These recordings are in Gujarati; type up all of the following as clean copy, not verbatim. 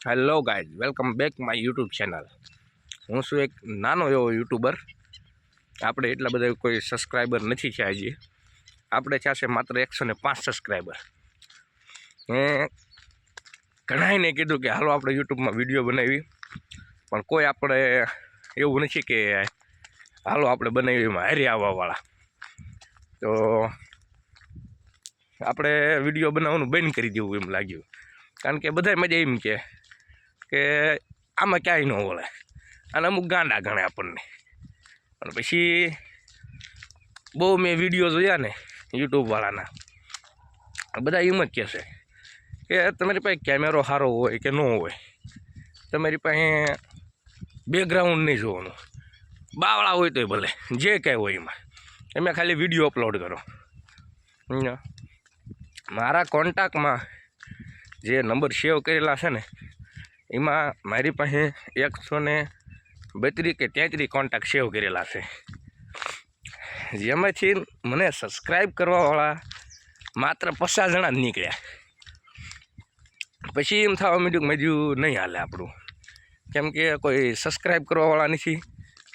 Hello guys, welcome back my YouTube channel. હું છું એક નાનો એવો યુટ્યુબર. આપણે એટલા બધા કોઈ સબસ્ક્રાઈબર નથી થયા હજી. આપણે થયા છે માત્ર 105 સબસ્ક્રાઈબર. મેં ઘણાઈને કીધું કે હાલો આપણે યુટ્યુબમાં વિડીયો બનાવી, પણ કોઈ આપણે એવું નથી કે હાલો આપણે બનાવી એમાં હારી આવવાવાળા. તો આપણે વિડીયો બનાવવાનું બંધ કરી દેવું એમ લાગ્યું, કારણ કે બધા મજા એમ કે આમાં ક્યાંય ન વળે અને અમુક ગાંડા ગણે આપણને. પણ પછી બહુ મેં વિડીયો જોયા ને યુટ્યુબવાળાના, બધા એમ જ કહેશે કે તમારી પાસે કેમેરો સારો હોય કે ન હોય, તમારી પાસે બેકગ્રાઉન્ડ નહીં જોવાનું, બાવળા હોય તોય ભલે, જે કાંઈ હોય એમાં તમે ખાલી વિડીયો અપલોડ કરો. મારા કોન્ટેક્ટમાં જે નંબર સેવ કરેલા છે ને એમાં મારી પાસે 132 કે 33 કોન્ટેક્ટ સેવ કરેલા છે, જેમાંથી મને સબસ્ક્રાઈબ કરવાવાળા માત્ર 50 જણા જ નીકળ્યા. પછી એમ થવા માંડ્યું કે મેં નહીં હાલે આપણું, કેમ કે કોઈ સબસ્ક્રાઈબ કરવાવાળા નથી,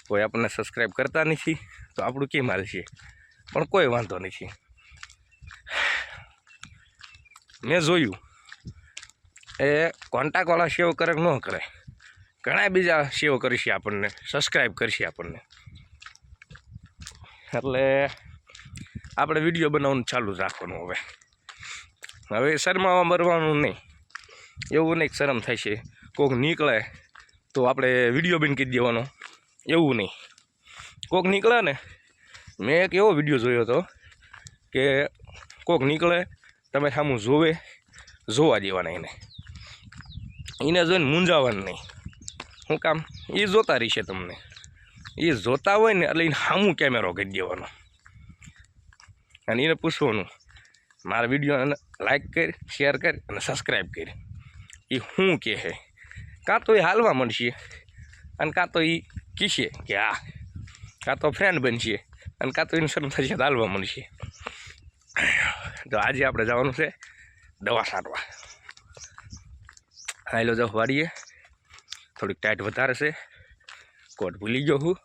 કોઈ આપણને સબસ્ક્રાઈબ કરતા નથી, તો આપણું કેમ હાલશે. પણ કોઈ વાંધો નથી. મેં જોયું એ કોન્ટેક્ટવાળા સેવ કરે કે ન કરે, ઘણા બીજા સેવ કરશે આપણને, સબસ્ક્રાઈબ કરશે આપણને. એટલે આપણે વિડીયો બનાવવાનું ચાલુ જ રાખવાનું. હવે શરમાવા મરવાનું નહીં, એવું નહીં શરમ થાય છે કોઈક નીકળે તો આપણે વિડીયો બંધ કરી દેવાનો, એવું નહીં. કોઈક નીકળે ને, મેં એક એવો વિડીયો જોયો હતો કે કોઈક નીકળે, તમે સામું જોવા દેવાના એને જોઈને મૂંઝાવાનું નહીં. શું કામ? એ જોતા રહેશે તમને, એ જોતા હોય ને એટલે એને સામું કેમેરો કરી દેવાનો અને એને પૂછવાનું મારા વિડીયોને લાઈક કરી, શેર કરી અને સબસ્ક્રાઈબ કરી. એ શું કહે છે, કાં તો એ હાલવા મળશે અને કાં તો એ કહેશે કે હા, કાં તો ફ્રેન્ડ બનશે અને કાં તો એને શરમ થશે તો હાલવા મળશે. તો આજે આપણે જવાનું છે દવા છાંટવા. હાલો જાઓ વાડીએ, થોડીક ટાઈટ વધારે છે, કોટ ભૂલી ગયો હું.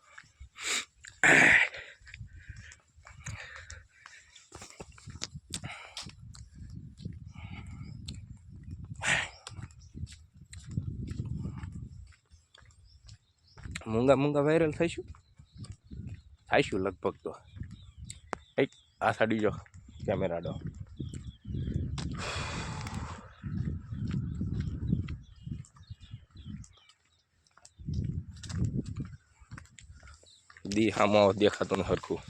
મૂંગા વાયરલ થઈશું લગભગ. તો એક આ સાડી જો કેમેરાડો દી હામાં દેખાતું ને સરખું.